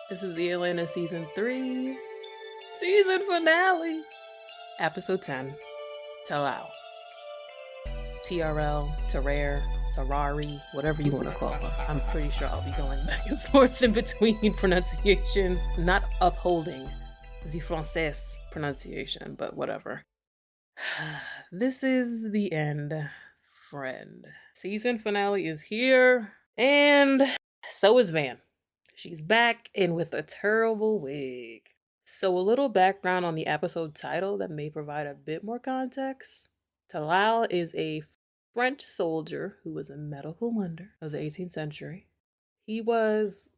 This is the Atlanta season 3, season finale, episode 10, Talal. TRL, Tarrare, Tarrare, whatever you want to call it. I'm pretty sure I'll be going back and forth in between pronunciations, not upholding the Français pronunciation, but whatever. This is the end, friend. Season finale is here, and so is Van. She's back and with a terrible wig. So, a little background on the episode title that may provide a bit more context. Talal is a French soldier who was a medical wonder of the 18th century. He was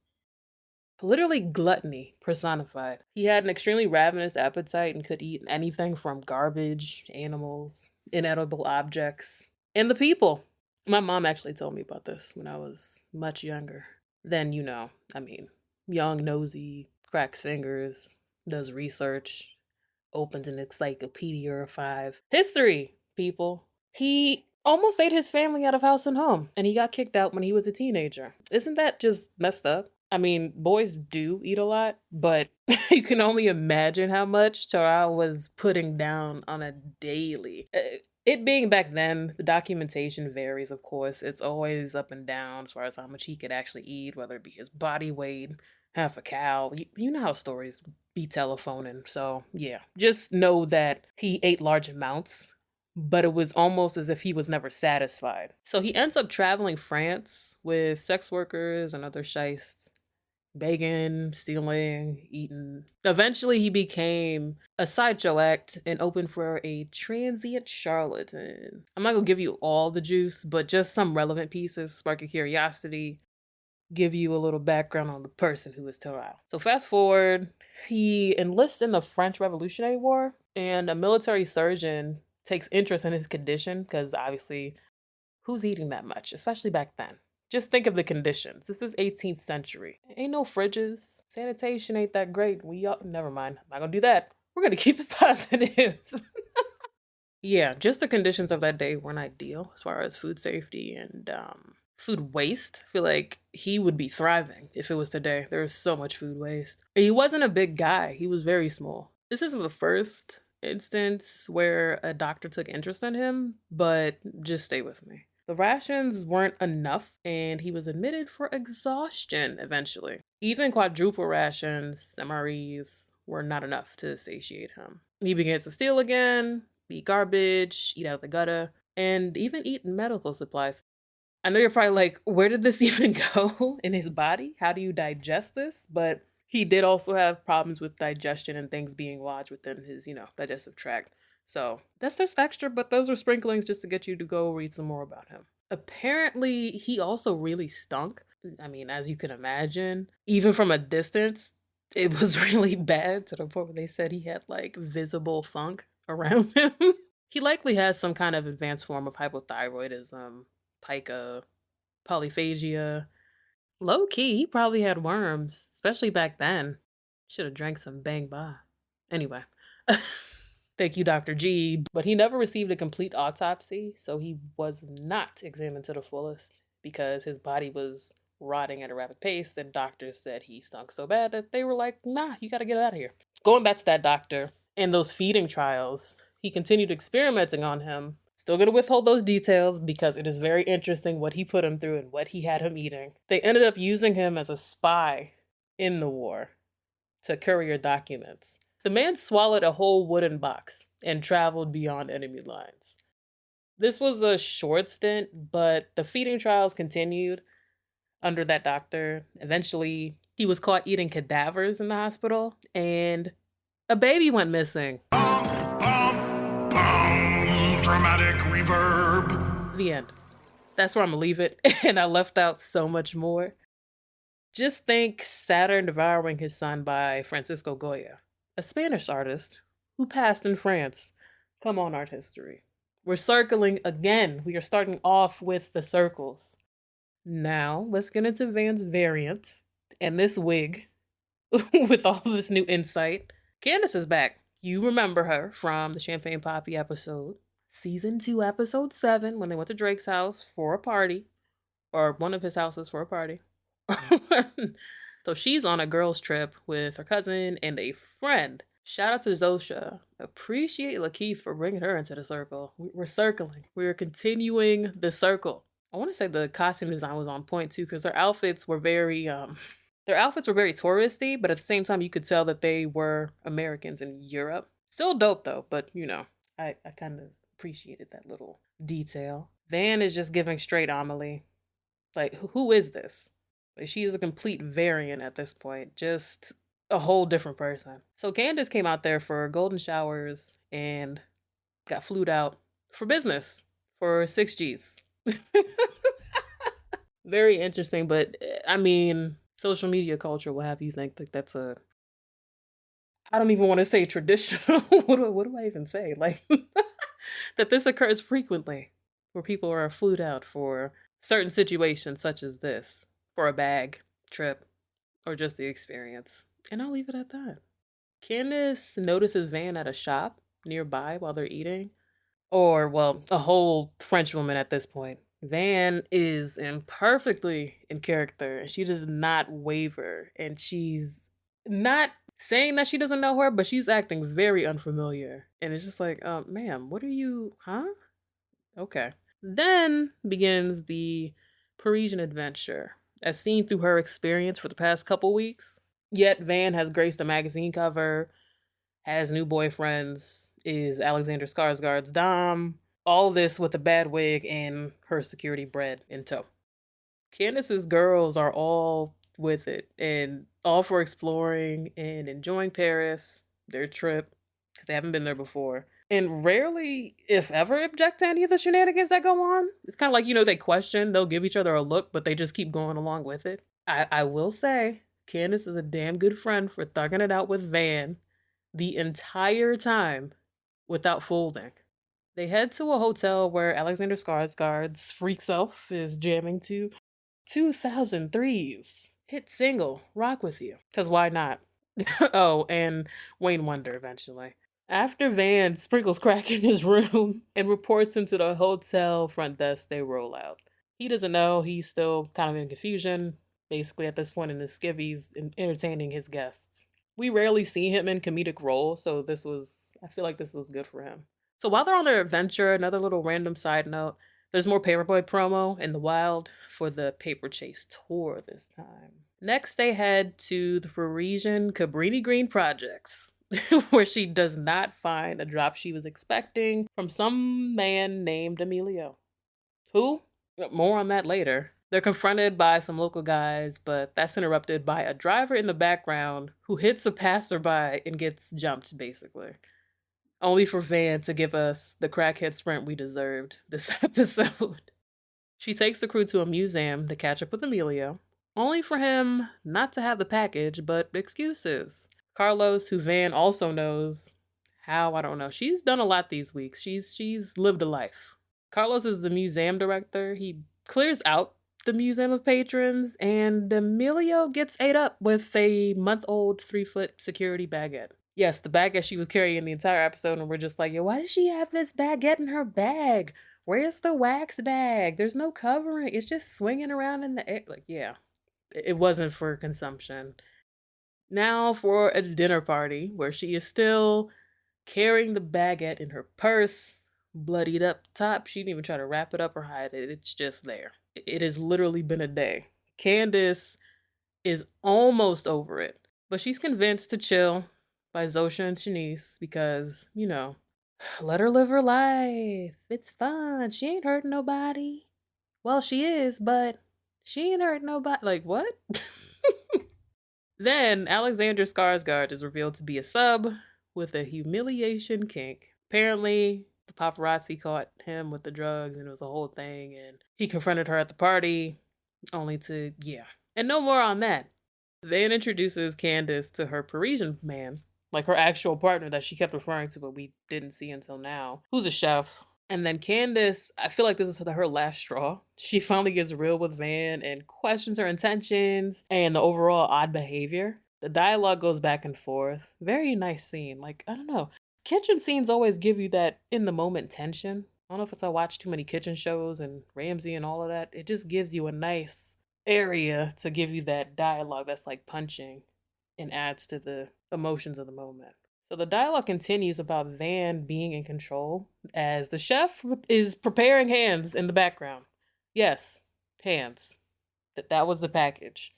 literally gluttony personified. He had an extremely ravenous appetite and could eat anything from garbage, animals, inedible objects, and the people. My mom actually told me about this when I was much younger. Then, young, nosy, cracks fingers, does research, opens an encyclopedia or five. History, people. He almost ate his family out of house and home, and he got kicked out when he was a teenager. Isn't that just messed up? I mean, boys do eat a lot, but you can only imagine how much Tara was putting down on a daily. It being back then, the documentation varies, of course. It's always up and down as far as how much he could actually eat, whether it be his body weight, half a cow. You know how stories be telephoning. So, yeah, just know that he ate large amounts, but it was almost as if he was never satisfied. So, he ends up traveling France with sex workers and other shystes, begging, stealing, eating. Eventually, he became a sideshow act and opened for a transient charlatan. I'm not gonna give you all the juice, but just some relevant pieces, spark your curiosity, give you a little background on the person who is Tarrare. So fast forward, he enlists in the French Revolutionary War, and a military surgeon takes interest in his condition because obviously, who's eating that much, especially back then? Just think of the conditions. This is 18th century. Ain't no fridges. Sanitation ain't that great. Never mind. I'm not gonna do that. We're gonna keep it positive. Yeah, just the conditions of that day weren't ideal as far as food safety and food waste. I feel like he would be thriving if it was today. There's so much food waste. He wasn't a big guy. He was very small. This isn't the first instance where a doctor took interest in him, but just stay with me. The rations weren't enough, and he was admitted for exhaustion eventually. Even quadruple rations, MREs, were not enough to satiate him. He began to steal again, eat garbage, eat out of the gutter, and even eat medical supplies. I know you're probably like, where did this even go in his body? How do you digest this? But he did also have problems with digestion and things being lodged within his, digestive tract. So that's just extra, but those are sprinklings just to get you to go read some more about him. Apparently, he also really stunk. I mean, as you can imagine, even from a distance, it was really bad to the point where they said he had like visible funk around him. He likely has some kind of advanced form of hypothyroidism, pica, polyphagia. Low key, he probably had worms, especially back then. Should have drank some Bang Ba. Anyway, thank you, Dr. G. But he never received a complete autopsy, so he was not examined to the fullest because his body was rotting at a rapid pace. And doctors said he stunk so bad that they were like, nah, you gotta get out of here. Going back to that doctor and those feeding trials, he continued experimenting on him. Still gonna withhold those details because it is very interesting what he put him through and what he had him eating. They ended up using him as a spy in the war to courier documents. The man swallowed a whole wooden box and traveled beyond enemy lines. This was a short stint, but the feeding trials continued under that doctor. Eventually, he was caught eating cadavers in the hospital, and a baby went missing. Dramatic reverb. The end. That's where I'm gonna leave it. And I left out so much more. Just think Saturn devouring his son by Francisco Goya, a Spanish artist who passed in France. Come on, art history. We're circling again. We are starting off with the circles. Now, let's get into Van's variant and this wig with all this new insight. Candace is back. You remember her from the Champagne Poppy episode. Season 2, episode 7, when they went to Drake's house for a party, or one of his houses for a party. So she's on a girls' trip with her cousin and a friend. Shout out to Zosha. Appreciate Lakeith for bringing her into the circle. We're circling. We're continuing the circle. I want to say the costume design was on point too, because their outfits were very touristy, but at the same time you could tell that they were Americans in Europe. Still dope though, but I kind of appreciated that little detail. Van is just giving straight Amelie. Like, who is this? Like, she is a complete variant at this point. Just a whole different person. So Candace came out there for golden showers and got flued out for business for 6 Gs. Very interesting, but I mean, social media culture will have you think that that's a. I don't even want to say traditional. What do I even say? Like, that this occurs frequently where people are flued out for certain situations such as this, for a bag, trip, or just the experience. And I'll leave it at that. Candace notices Van at a shop nearby while they're eating. Or, well, a whole French woman at this point. Van is imperfectly in character, and she does not waver. And she's not saying that she doesn't know her, but she's acting very unfamiliar. And it's just like, ma'am, what are you, huh? Okay. Then begins the Parisian adventure, as seen through her experience for the past couple weeks. Yet Van has graced a magazine cover, has new boyfriends, is Alexander Skarsgård's dom. All this with a bad wig and her security bread in tow. Candace's girls are all with it and all for exploring and enjoying Paris, their trip, because they haven't been there before. And rarely, if ever, object to any of the shenanigans that go on. It's kind of like, they question, they'll give each other a look, but they just keep going along with it. I will say, Candace is a damn good friend for thugging it out with Van the entire time without folding. They head to a hotel where Alexander Skarsgård's freak self is jamming to 2003's hit single, Rock With You. Because why not? Oh, and Wayne Wonder eventually. After Van sprinkles crack in his room and reports him to the hotel front desk, they roll out. He doesn't know, he's still kind of in confusion. Basically, at this point in his skivvies, entertaining his guests. We rarely see him in comedic roles, so I feel like this was good for him. So while they're on their adventure, another little random side note, there's more Paperboy promo in the wild for the Paper Chase tour this time. Next, they head to the Parisian Cabrini Green Projects, where she does not find a drop she was expecting from some man named Emilio. Who? More on that later. They're confronted by some local guys, but that's interrupted by a driver in the background who hits a passerby and gets jumped, basically. Only for Van to give us the crackhead sprint we deserved this episode. She takes the crew to a museum to catch up with Emilio, only for him not to have the package, but excuses. Carlos, who Van also knows how, I don't know. She's done a lot these weeks. She's lived a life. Carlos is the museum director. He clears out the museum of patrons, and Emilio gets ate up with a month-old 3-foot security baguette. Yes, the baguette she was carrying the entire episode, and we're just like, yo, why does she have this baguette in her bag? Where's the wax bag? There's no covering. It's just swinging around in the air. Like, yeah, it wasn't for consumption. Now for a dinner party where she is still carrying the baguette in her purse, bloodied up top. She didn't even try to wrap it up or hide it. It's just there. It has literally been a day. Candace is almost over it, but she's convinced to chill by Zosha and Shanice because, let her live her life. It's fun. She ain't hurting nobody. Well, she is, but she ain't hurting nobody. Like, what? Then Alexander Skarsgård is revealed to be a sub with a humiliation kink. Apparently, the paparazzi caught him with the drugs and it was a whole thing, and he confronted her at the party, only to, yeah. And no more on that. Van introduces Candace to her Parisian man, like her actual partner that she kept referring to, but we didn't see until now, who's a chef. And then Candace, I feel like this is her last straw. She finally gets real with Van and questions her intentions and the overall odd behavior. The dialogue goes back and forth. Very nice scene. Like, I don't know. Kitchen scenes always give you that in the moment tension. I don't know if it's I watch too many kitchen shows and Ramsay and all of that. It just gives you a nice area to give you that dialogue that's like punching and adds to the emotions of the moment. So the dialogue continues about Van being in control as the chef is preparing hands in the background. Yes, hands. That was the package.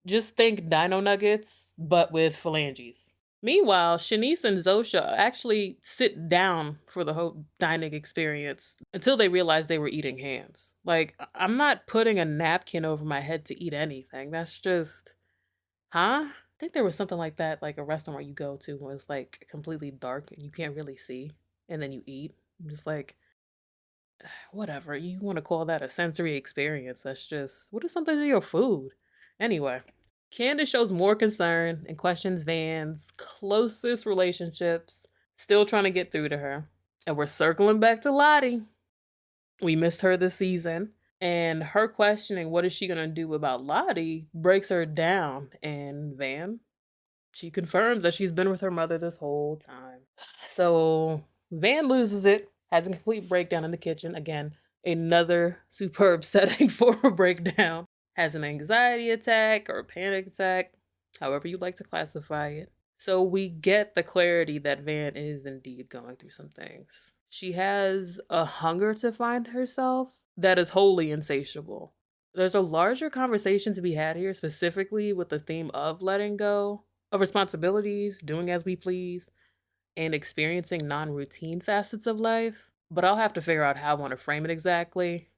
Just think dino nuggets, but with phalanges. Meanwhile, Shanice and Zosha actually sit down for the whole dining experience until they realize they were eating hands. Like, I'm not putting a napkin over my head to eat anything. That's just, huh? I think there was something like that, like a restaurant you go to when it's like completely dark and you can't really see, and then you eat. I'm just like, whatever. You want to call that a sensory experience? That's just what is something to your food? Anyway, Candace shows more concern and questions Van's closest relationships, still trying to get through to her. And we're circling back to Lottie. We missed her this season. And her questioning what is she gonna do about Lottie breaks her down. And Van, she confirms that she's been with her mother this whole time. So Van loses it, has a complete breakdown in the kitchen. Again, another superb setting for a breakdown. Has an anxiety attack or a panic attack, however you like to classify it. So we get the clarity that Van is indeed going through some things. She has a hunger to find herself that is wholly insatiable. There's a larger conversation to be had here, specifically with the theme of letting go of responsibilities, doing as we please, and experiencing non routine facets of life. But I'll have to figure out how I want to frame it exactly.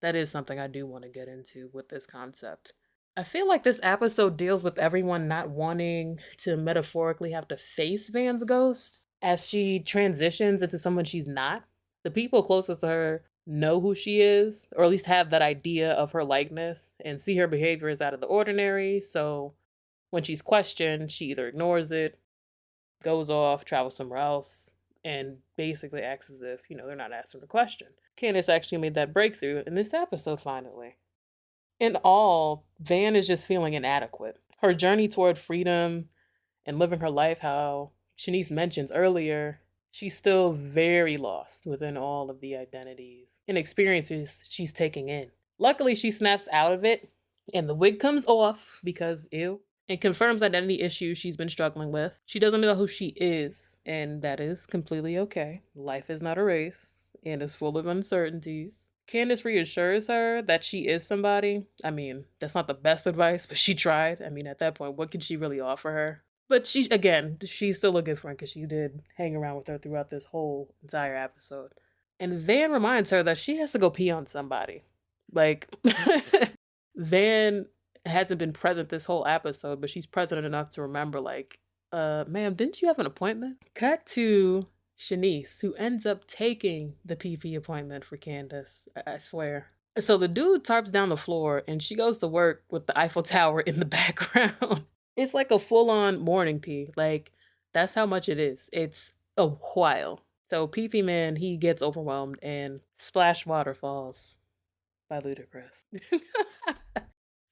That is something I do want to get into with this concept. I feel like this episode deals with everyone not wanting to metaphorically have to face Van's ghost as she transitions into someone she's not. The people closest to her know who she is, or at least have that idea of her likeness, and see her behavior as out of the ordinary. So when she's questioned, she either ignores it, goes off, travels somewhere else, and basically acts as if, they're not asking the question. Candace actually made that breakthrough in this episode finally. In all, Van is just feeling inadequate. Her journey toward freedom and living her life, how Shanice mentions earlier, she's still very lost within all of the identities and experiences she's taking in. Luckily, she snaps out of it and the wig comes off because, ew, and confirms identity issues she's been struggling with. She doesn't know who she is, and that is completely okay. Life is not a race and is full of uncertainties. Candace reassures her that she is somebody. I mean, that's not the best advice, but she tried. I mean, at that point, what can she really offer her? But she's still a good friend because she did hang around with her throughout this whole entire episode. And Van reminds her that she has to go pee on somebody. Like, Van hasn't been present this whole episode, but she's present enough to remember, like, ma'am, didn't you have an appointment? Cut to Shanice, who ends up taking the PP appointment for Candace. I swear. So the dude tarps down the floor and she goes to work with the Eiffel Tower in the background. It's like a full on morning pee. Like, that's how much it is. It's a while. So PP Man, he gets overwhelmed and splash waterfalls by Ludacris.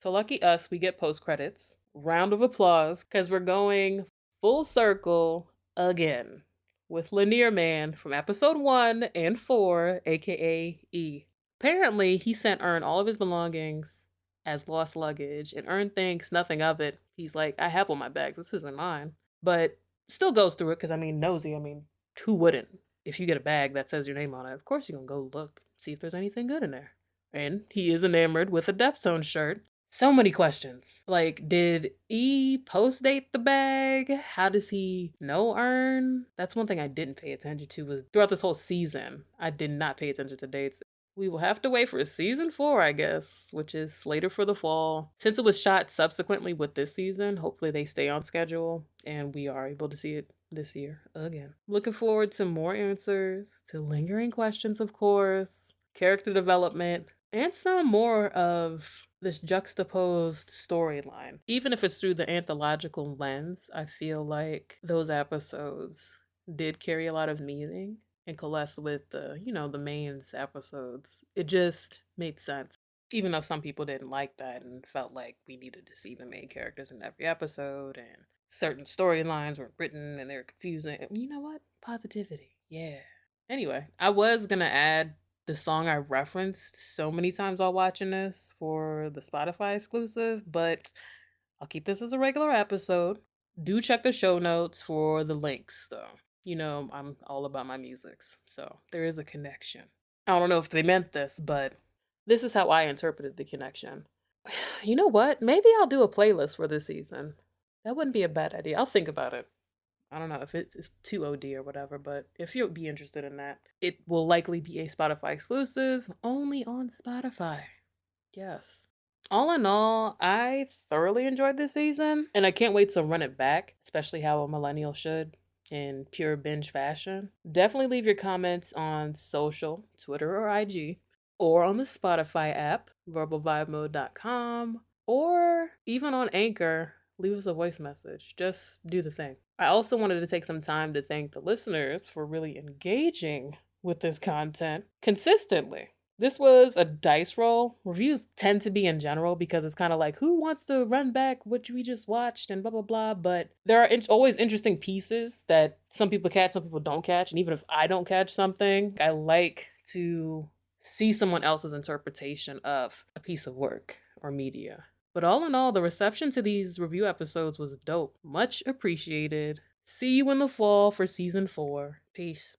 So lucky us, we get post credits. Round of applause because we're going full circle again with Lanier Man from episode 1 and 4, aka E. Apparently, he sent Ern all of his belongings as lost luggage, and Ern thinks nothing of it. He's like, I have all my bags, this isn't mine. But still goes through it because, I mean, nosy. I mean, who wouldn't? If you get a bag that says your name on it, of course you're gonna go look, see if there's anything good in there. And he is enamored with a Deftones shirt. So many questions. Like, did E post date the bag? How does he know Earn? That's one thing I didn't pay attention to was throughout this whole season. I did not pay attention to dates. We will have to wait for season 4, I guess, which is slated for the fall. Since it was shot subsequently with this season, hopefully they stay on schedule and we are able to see it this year again. Looking forward to more answers, to lingering questions, of course, character development, and some more of this juxtaposed storyline. Even if it's through the anthological lens, I feel like those episodes did carry a lot of meaning and coalesce with the mains episodes. It just made sense. Even though some people didn't like that and felt like we needed to see the main characters in every episode and certain storylines were written and they were confusing. You know what? Positivity. Yeah. Anyway, I was gonna add the song I referenced so many times while watching this for the Spotify exclusive, but I'll keep this as a regular episode. Do check the show notes for the links, though. You know, I'm all about my musics, so there is a connection. I don't know if they meant this, but this is how I interpreted the connection. You know what? Maybe I'll do a playlist for this season. That wouldn't be a bad idea. I'll think about it. I don't know if it's too OD or whatever, but if you'll be interested in that, it will likely be a Spotify exclusive only on Spotify. Yes. All in all, I thoroughly enjoyed this season, and I can't wait to run it back, especially how a millennial should in pure binge fashion. Definitely leave your comments on social, Twitter or IG, or on the Spotify app, verbalvibemode.com, or even on Anchor. Leave us a voice message. Just do the thing. I also wanted to take some time to thank the listeners for really engaging with this content consistently. This was a dice roll. Reviews tend to be in general because it's kind of like, who wants to run back what we just watched and blah, blah, blah. But there are always interesting pieces that some people catch, some people don't catch. And even if I don't catch something, I like to see someone else's interpretation of a piece of work or media. But all in all, the reception to these review episodes was dope. Much appreciated. See you in the fall for season 4. Peace.